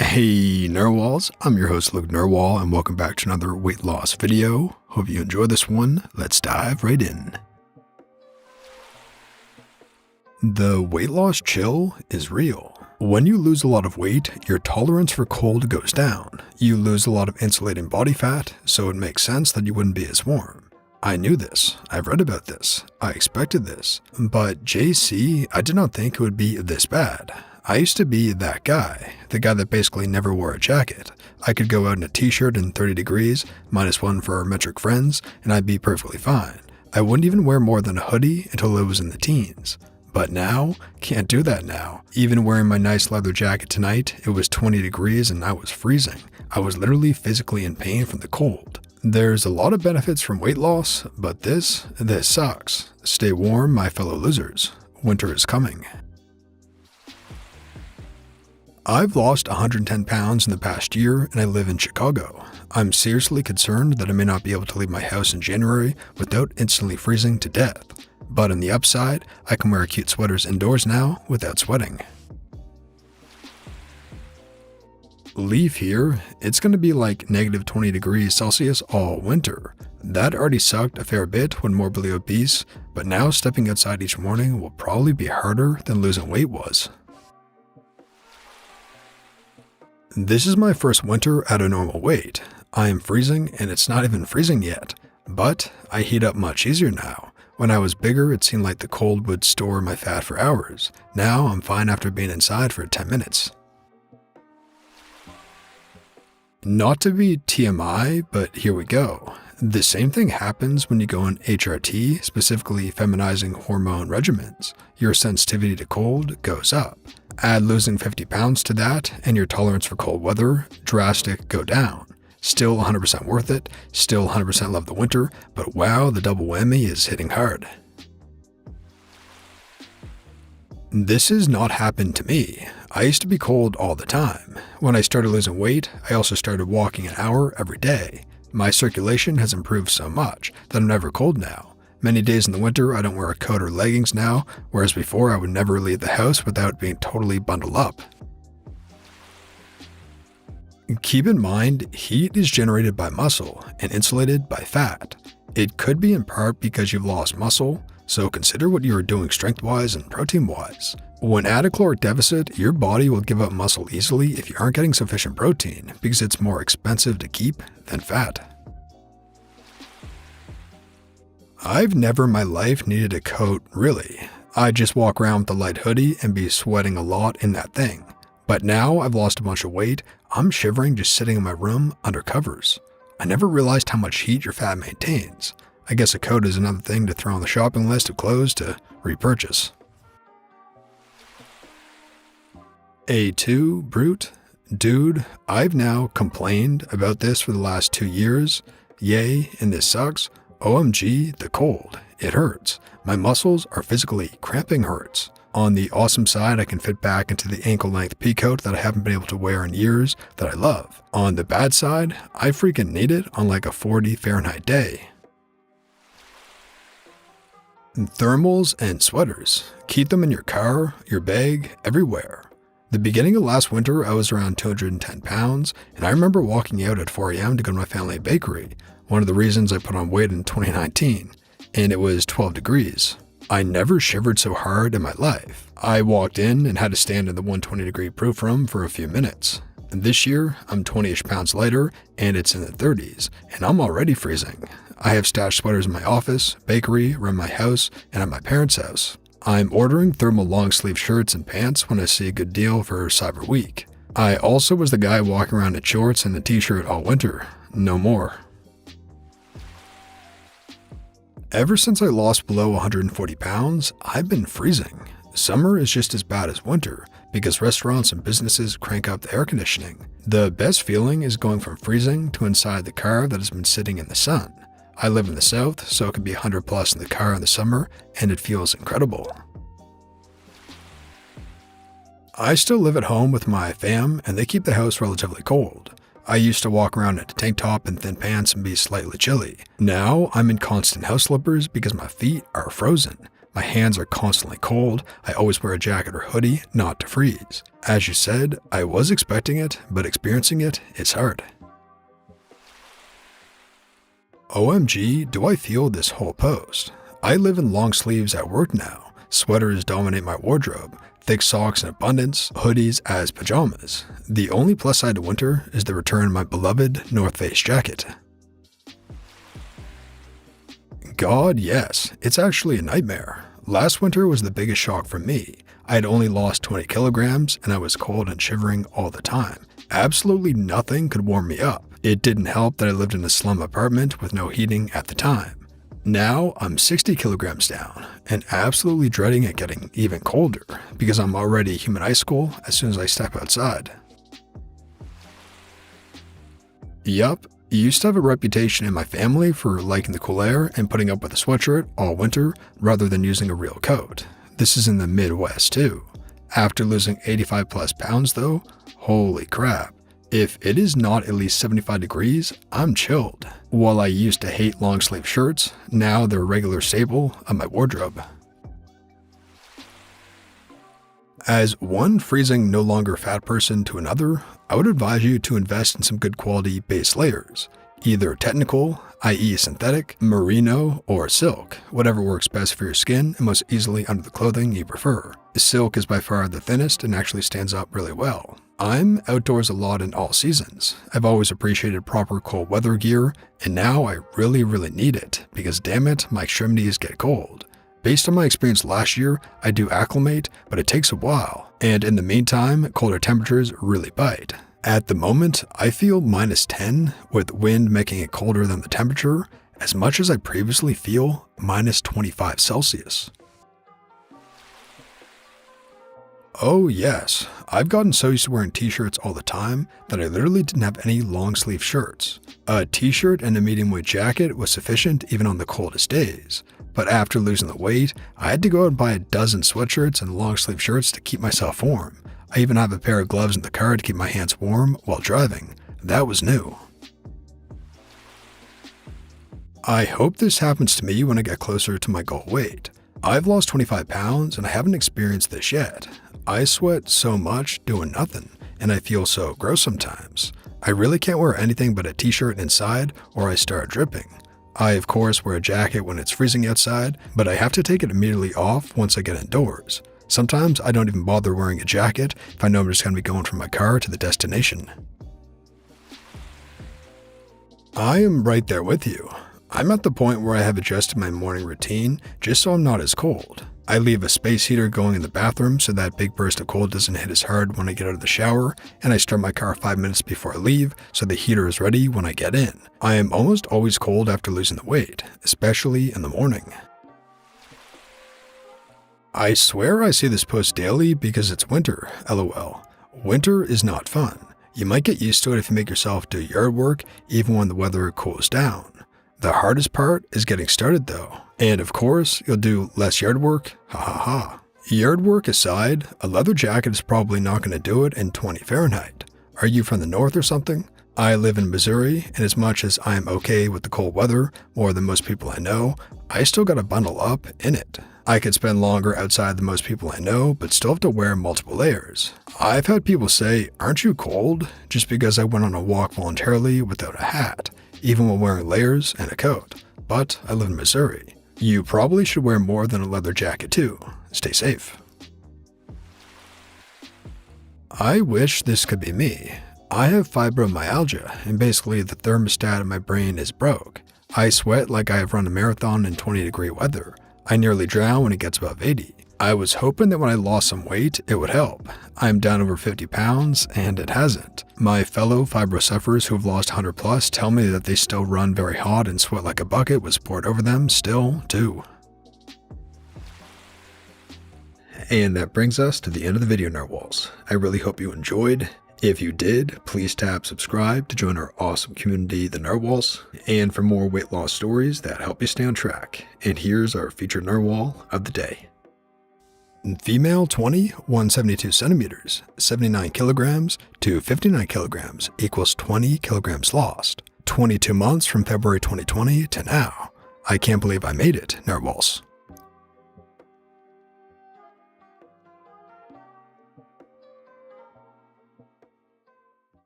Hey Narwhals, I'm your host Luke Narwhal and welcome back to another weight loss video. Hope you enjoy this one. Let's dive right in. The weight loss chill is real. When you lose a lot of weight, your tolerance for cold goes down. You lose a lot of insulating body fat, so it makes sense that you wouldn't be as warm. I knew this, I've read about this, I expected this, but JC, I did not think it would be this bad. I used to be that guy, the guy that basically never wore a jacket. I could go out in a t-shirt in 30 degrees, -1 for our metric friends, and I'd be perfectly fine. I wouldn't even wear more than a hoodie until it was in the teens. But now, can't do that now. Even wearing my nice leather jacket tonight, it was 20 degrees and I was freezing. I was literally physically in pain from the cold. There's a lot of benefits from weight loss, but this sucks. Stay warm, my fellow losers. Winter is coming. I've lost 110 pounds in the past year and I live in Chicago. I'm seriously concerned that I may not be able to leave my house in January without instantly freezing to death. But on the upside, I can wear cute sweaters indoors now without sweating. Leave here, it's going to be like -20 degrees Celsius all winter. That already sucked a fair bit when morbidly obese, but now stepping outside each morning will probably be harder than losing weight was. This is my first winter at a normal weight. I am freezing and it's not even freezing yet, but I heat up much easier now. When I was bigger, it seemed like the cold would store my fat for hours. Now I'm fine after being inside for 10 minutes. Not to be TMI, but here we go. The same thing happens when you go on HRT, specifically feminizing hormone regimens. Your sensitivity to cold goes up. Add losing 50 pounds to that, and your tolerance for cold weather, drastic, go down. Still 100% worth it, still 100% love the winter, but wow, the double whammy is hitting hard. This has not happened to me. I used to be cold all the time. When I started losing weight, I also started walking an hour every day. My circulation has improved so much that I'm never cold now. Many days in the winter, I don't wear a coat or leggings now, whereas before I would never leave the house without being totally bundled up. Keep in mind, heat is generated by muscle and insulated by fat. It could be in part because you've lost muscle, so consider what you are doing strength-wise and protein-wise. When at a caloric deficit, your body will give up muscle easily if you aren't getting sufficient protein because it's more expensive to keep than fat. I've never in my life needed a coat, really. I'd just walk around with a light hoodie and be sweating a lot in that thing. But now I've lost a bunch of weight, I'm shivering just sitting in my room under covers. I never realized how much heat your fat maintains. I guess a coat is another thing to throw on the shopping list of clothes to repurchase. A2, brute? Dude, I've now complained about this for the last 2 years. Yay, and this sucks. OMG, the cold. It hurts. My muscles are physically cramping hurts. On the awesome side, I can fit back into the ankle-length pea coat that I haven't been able to wear in years that I love. On the bad side, I freaking need it on like a 40 Fahrenheit day. Thermals and sweaters. Keep them in your car, your bag, everywhere. The beginning of last winter, I was around 210 pounds, and I remember walking out at 4 a.m. to go to my family bakery, one of the reasons I put on weight in 2019, and it was 12 degrees. I never shivered so hard in my life. I walked in and had to stand in the 120-degree proof room for a few minutes. And this year, I'm 20-ish pounds lighter, and it's in the 30s, and I'm already freezing. I have stashed sweaters in my office, bakery, around my house, and at my parents' house. I'm ordering thermal long-sleeve shirts and pants when I see a good deal for Cyber Week. I also was the guy walking around in shorts and a t-shirt all winter. No more. Ever since I lost below 140 pounds, I've been freezing. Summer is just as bad as winter because restaurants and businesses crank up the air conditioning. The best feeling is going from freezing to inside the car that has been sitting in the sun. I live in the south, so it can be 100 plus in the car in the summer, and it feels incredible. I still live at home with my fam, and they keep the house relatively cold. I used to walk around in a tank top and thin pants and be slightly chilly. Now I'm in constant house slippers because my feet are frozen. My hands are constantly cold. I always wear a jacket or hoodie, not to freeze. As you said, I was expecting it, but experiencing it is hard. OMG, do I feel this whole post. I live in long sleeves at work now. Sweaters dominate my wardrobe. Thick socks in abundance, hoodies as pajamas. The only plus side to winter is the return of my beloved North Face jacket. God, yes, it's actually a nightmare. Last winter was the biggest shock for me. I had only lost 20 kilograms and I was cold and shivering all the time. Absolutely nothing could warm me up. It didn't help that I lived in a slum apartment with no heating at the time. Now I'm 60 kilograms down and absolutely dreading it getting even colder because I'm already a human icicle as soon as I step outside. Yup, used to have a reputation in my family for liking the cool air and putting up with a sweatshirt all winter rather than using a real coat. This is in the Midwest too. After losing 85 plus pounds though, holy crap. If it is not at least 75 degrees, I'm chilled. While I used to hate long sleeve shirts, now they're a regular staple of my wardrobe. As one freezing no longer fat person to another, I would advise you to invest in some good quality base layers. Either technical, i.e. synthetic, merino, or silk, whatever works best for your skin and most easily under the clothing you prefer. Silk is by far the thinnest and actually stands up really well. I'm outdoors a lot in all seasons. I've always appreciated proper cold weather gear, and now I really need it because damn it, my extremities get cold. Based on my experience last year, I do acclimate, but it takes a while, and in the meantime, colder temperatures really bite. At the moment, I feel -10, with wind making it colder than the temperature, as much as I previously feel -25 Celsius. Oh yes, I've gotten so used to wearing t-shirts all the time that I literally didn't have any long sleeve shirts. A t-shirt and a medium weight jacket was sufficient even on the coldest days. But after losing the weight, I had to go out and buy a dozen sweatshirts and long sleeve shirts to keep myself warm. I even have a pair of gloves in the car to keep my hands warm while driving. That was new. I hope this happens to me when I get closer to my goal weight. I've lost 25 pounds and I haven't experienced this yet. I sweat so much doing nothing, and I feel so gross sometimes. I really can't wear anything but a t-shirt inside or I start dripping. I of course wear a jacket when it's freezing outside, but I have to take it immediately off once I get indoors. Sometimes I don't even bother wearing a jacket if I know I'm just going to be going from my car to the destination. I am right there with you. I'm at the point where I have adjusted my morning routine just so I'm not as cold. I leave a space heater going in the bathroom so that big burst of cold doesn't hit as hard when I get out of the shower, and I start my car 5 minutes before I leave so the heater is ready when I get in. I am almost always cold after losing the weight, especially in the morning. I swear I see this post daily because it's winter, lol. Winter is not fun. You might get used to it if you make yourself do yard work even when the weather cools down. The hardest part is getting started though. And of course, you'll do less yard work, ha ha ha. Yard work aside, a leather jacket is probably not going to do it in 20 Fahrenheit. Are you from the north or something? I live in Missouri, and as much as I am okay with the cold weather, more than most people I know, I still gotta bundle up in it. I could spend longer outside than most people I know, but still have to wear multiple layers. I've had people say, aren't you cold? Just because I went on a walk voluntarily without a hat, even while wearing layers and a coat. But I live in Missouri. You probably should wear more than a leather jacket too. Stay safe. I wish this could be me. I have fibromyalgia, and basically the thermostat in my brain is broke. I sweat like I have run a marathon in 20-degree weather. I nearly drown when it gets above 80. I was hoping that when I lost some weight, it would help. I'm down over 50 pounds, and it hasn't. My fellow fibro sufferers who have lost 100 plus tell me that they still run very hot and sweat like a bucket was poured over them still, too. And that brings us to the end of the video, Narwhals. I really hope you enjoyed. If you did, please tap subscribe to join our awesome community, the Narwhals, and for more weight loss stories that help you stay on track. And here's our featured Narwhal of the day. Female 20, 172 centimeters, 79 kilograms to 59 kilograms equals 20 kilograms lost. 22 months from February 2020 to now. I can't believe I made it, Narwhals.